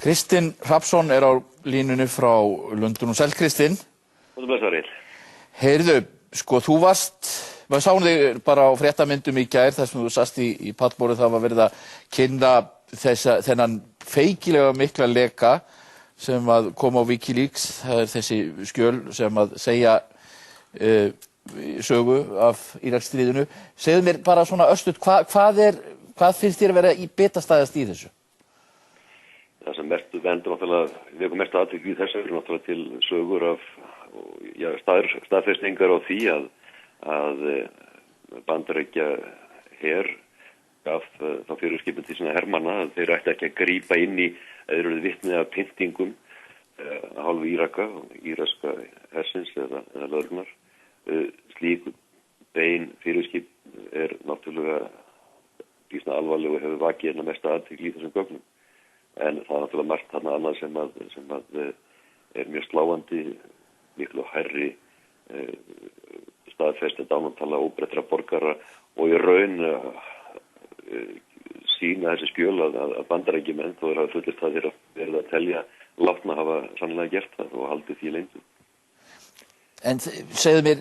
Kristinn Hrafnsson á línunni frá Lundúnum. Sæll Kristinn. Og þú blessaður. Heyrðu, sko þú maður sá þig bara á fréttamyndum í gær þar sem þú sast í pallborðið. Það var verið að kynna þennan feikilega mikla leka sem að kom á Wikileaks. Það þessi skjöl sem að segja sögu af Íraksstríðinu. Segðu mér bara svona örstutt, hvað finnst þér að vera í bitastæðast í þessu? Það sem við erum mest athygli í þessu er náttúrulega til sögur af staðfestingar á því að Bandaríkja her gaf þá fyrirskipun til sína hermanna að þeir ætti ekki að grípa inn í eða eru vitni af pyntingum af hálfu Íraka og íraska hersins eða lögreglunar. Slík bein fyrirskip er náttúrulega býsna alvarleg og hefur vakið einna mesta athygli í þessum gögnum. En það er náttúrulega margt þarna annað sem er mjög sláandi, miklu hærri staðfest en dánumtala óbreyttra borgara og í raun sýna þessi skjöl að Bandaríkjamenn þó hafa fullyrt að þeir verið að telja látna hafa sannlega gert það og haldið því leyndu. En segðu mér,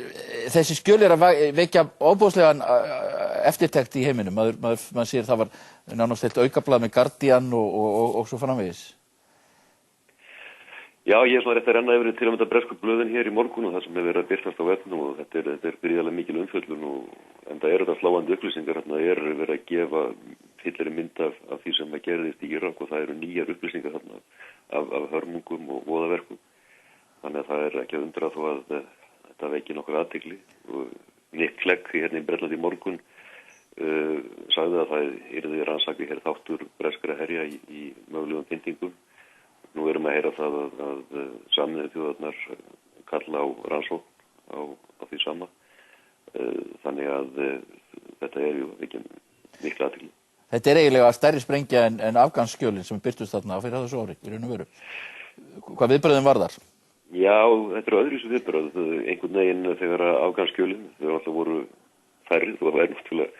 þessi skjöl er að vekja ofboðslegan eftirtekt í heiminum. Maður sér það var nánast eitt aukablað með Guardian og svo framvegis. Já, ég er svona rétt að renna yfir til að mynda bresku blöðin hér í morgun og það sem hefur verið að birtast á vefnum og þetta er gríðarlega mikil umfjöllun en það eru þetta sláandi upplýsingar. Þarna er verið að gefa fylleri mynd af því sem að gerðist í Írak og það eru nýjar upplýsingar þarna af hörmungum og voðaverkum. Þannig að það er ekki að undra þó að þetta veiki nokkur athygli. Nick Clegg hérna í Bretlandi í morgun sagði að það yrði rannsakað hér þáttur breskra herja í mögulegum pyntingum. Nú erum að heyra það að Sameinuðu þjóðirnar kalla á rannsókn á því sama. Þannig að þetta er ekki mikla athygli. Þetta er eiginlega stærri sprengja en Afgansskjölin sem birtust þarna fyrir þessu ári, í raun og veru. Hvað viðbröðin var þar? Já, þetta eru öðruvísi viðbrögð. Einhvern veginn þegar Afgansskjölin, þau alltaf voru færri, það var náttúrulega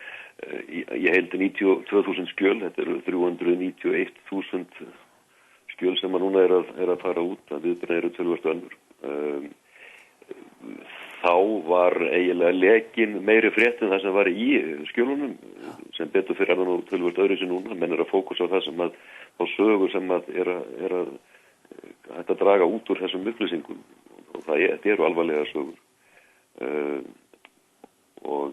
ég heildi 92.000 skjöl, þetta eru 391.000 skjöl sem að núna er að fara út, að viðbrögðin eru töluvert önnur. Þá var eiginlega lekin meiri frétt en það sem var í skjölunum, sem betur fyrir nú töluvert öðruvísi núna, menn er að fókusa á það sem að á sögur sem að er að hægt að draga út úr þessum upplýsingum og það eru alvarlega sögur og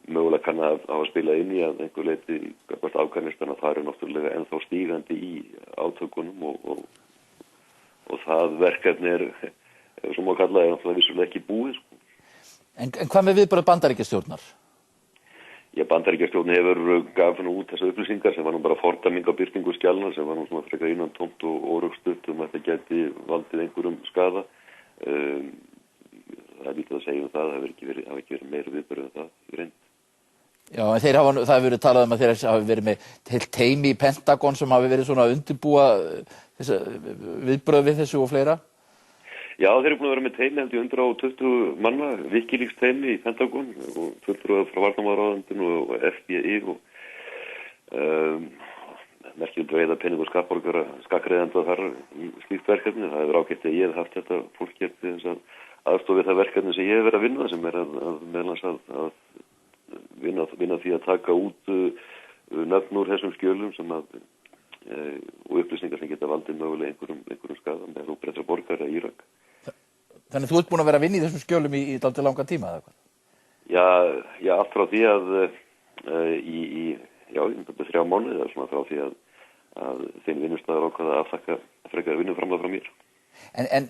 mögulega kann að hafa spilað inn í að einhver leyti gagnvart Afganistan að það eru náttúrulega ennþá stígandi í átökunum og það verkefni er sem má kalla er náttúrulega vissulega ekki búið. En hvað með viðbrögð Bandaríkjastjórnar? Já, Bandaríkjastjórn gaf út þessar upplýsingar sem var nú bara fordæming á birtingu skjalna sem var nú svona frekar innan tómt og órökstutt að þetta gæti valdið einhverjum skaða. Það er lítið að segja það hafi ekki verið meira viðbrögð en það í reynd. Já, en það hefur verið talað að þeir hafi verið með heilt teymi í Pentagon sem hafi verið svona að undirbúa viðbrögð við þessu og fleira. Já, þeir eru búin að vera með teymi held ég 120 manna, Wikileaks teymi í Pentagon og fulltrúar frá varnarmálaráðuneytinu og FBI og merkilegt veiða pening og skakkreiðenda þar í slíkt verkefni. Það hefur ágætt að ég hef haft þetta fólk hér til þess að aðstofa við það verkefni sem ég hef verið að vinna sem er að vinna því að taka út nöfn úr þessum skjölum sem og upplýsingar sem geta valdið mögulega einhverjum skaða með óbreyttra borgara í Írak. Þannig þú ert búin að vera að vinna í þessum skjölum í dálítið langan tíma eða hvað? Já, allt frá því að í 3 mánuði eða svona frá því að þeim vinnustæðar ákvaða að afþakka frekar vinnuframlag frá mér. En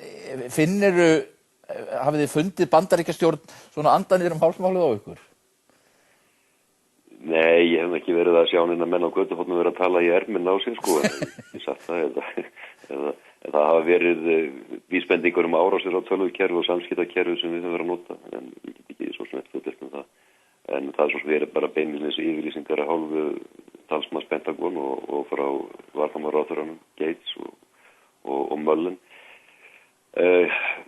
hafið þið fundið Bandaríkjastjórn svona andanir hálsmálið á ykkur? Nei, ég hef ekki verið að sjá neina menn á götufótnum vera að tala í erminn á sér sko, ég satt það eða það hafa verið vísbendingar árásir á tölvukerfi og samskiptakerfi sem við höfum verið að nota, en ég get ekki svo snett fullyrt um það. En það er svo sem verið bara beinlínis yfirlýsingar af hálfu talsmanns Pentagon og frá varnarmálaráðherranum Gates og Mullen.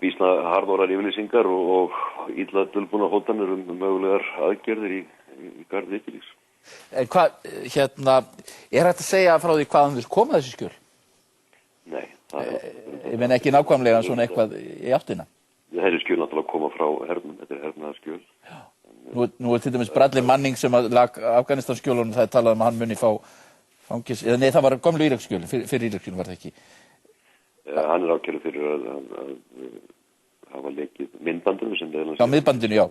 Vísna harðorðar yfirlýsingar og illa dulbúnar hótanir mögulegar aðgerðir í garð Wikileaks. En hvað, er hægt að segja frá því hvaðan þess koma þessi skjöl? Nei, það ég meina ekki nákvæmlega svona eitthvað í áttina. Þessi skjöl náttúrulega koma frá hernum, þetta hernaðarskjöl. Nú til dæmis Bradley Manning sem að lag Afganistanskjölunum, það er talað um að hann muni fá fangis, eða nei, það var gömlu Íraksskjöl, fyrir Íraksskjölum var það ekki. Hann er ákærður fyrir að hafa leikið myndbandinu sem meðal Já, miðbandinu, já.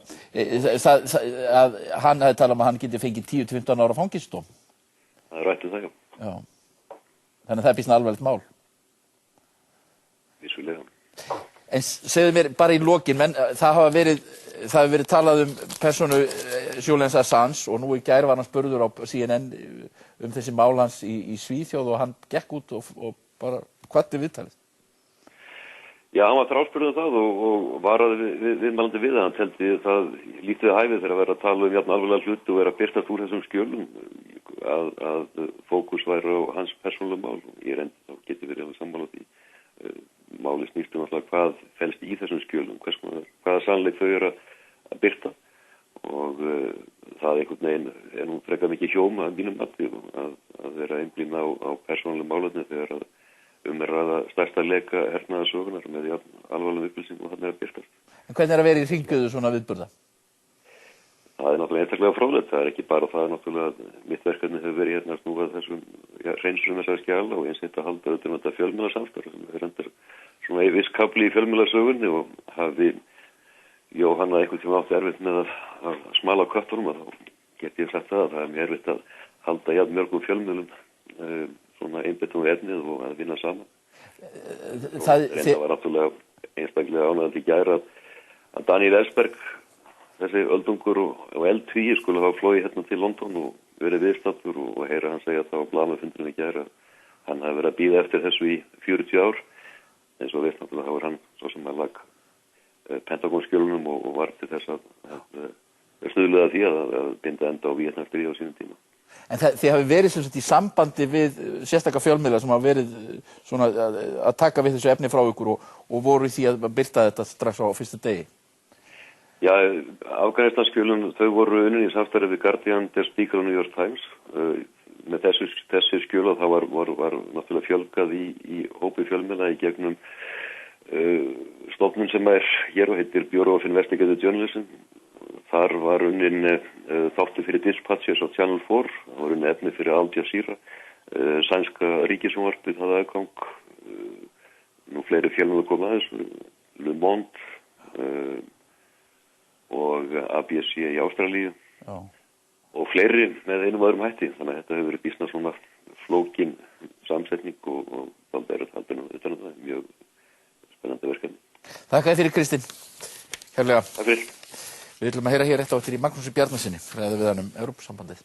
Að hann hefði talað um að hann geti fengið 10-15 ára fangisdóm. Það er rætt það, já. Já. Þannig að það er býsna alvarlegt mál. Vissulega. En segðu mér bara í lokin, menn, það hefur verið talað um persónu Julian Assange og nú í gær var hann spurður á CNN um þessi mál hans í Svíþjóð og hann gekk út og bara kvaddi viðtalið. Já, hann var þráspurður það og varaði viðmælandi við hann teldi það lítið hæfið þegar að vera að tala um jafn alvarlega hluti og vera að birtast úr þessum skjölum að fókus væri á hans persónulega mál og ég reyndi þá geti verið alveg sammála því. Máli snýst alltaf hvað felst í þessum skjölum, hvaða sannleik þau eru að birta og það einhvern veginn er nú frekar mikið hjóma að mínum mati að vera einblína á persónulega málefni þegar að að ræða stærsta leka hernaðarsögunar með því alvarlegum upplýsingum og þannig að birtast. En hvernig er að vera í hringiðu svona viðburða? Það er náttúrulega einstaklega fróðlegt, það er ekki bara það náttúrulega mitt verkefni hefur verið hérna að snúa þessum hreinsunum þessari skjala og eins þetta halda auðvitað þetta fjölmiðlasamstarf sem er endur svona í viss kafli í fjölmiðlasögunni og hafi Jóhanna einhvern tíma átti erfitt með að smala á köttunum og þá get ég sagt það er mjög erfitt að halda jafn mörgum fjölmiðlum svona einbettum við efnið og að vinna saman. Það var náttúrulega einstaklega ánægjandi í gær að Daniel Ellsberg, þessi öldungur og eldhugi skulle hafa flogið hérna til London og verið viðstaddur og heyra hann segja það á blaðamannafundinum í gær að hann hafi verið að bíða eftir þessu í 40 ár. Eins og veist náttúrulega þá var hann svo sem að lag Pentagonskjölunum og var til þess að stuðlaði því að binda enda á Víetnamstríði á sínum tíma. En þið hafi verið sem sagt í sambandi við sérstaka fjölmiðla sem hafa verið svona að taka við þessu efni frá ykkur og voru í því að birta þetta strax á fyrsta degi? Já, Afganistanskjölun, þau voru unnin í samstarfi við Guardian, Der Spiegel og New York Times. Með þessi skjölu þá var náttúrulega fjölgað í hópi fjölmiðla í gegnum stofnun sem er hér og heitir Bureau of Investigative Journalism. Þar var unnin þáttu fyrir Dispatches á Channel 4, það var unnin efni fyrir Al Jazeera, sænska ríkissjónvarpið hafði aðgang, nú fleiri fjölmiðlar koma aðeins, Le Monde og ABC í Ástralíu og fleiri með einum öðrum hætti, þannig að þetta hefur verið býsna svona flókin samsetning og það er þetta mjög spennandi verkefni. Þakka þér fyrir Kristinn, kærlega. Takk fyrir. Við ætlum að heyra hér eftir í Magnúsi Bjarnasyni, ræða við hann Evrópusambandið.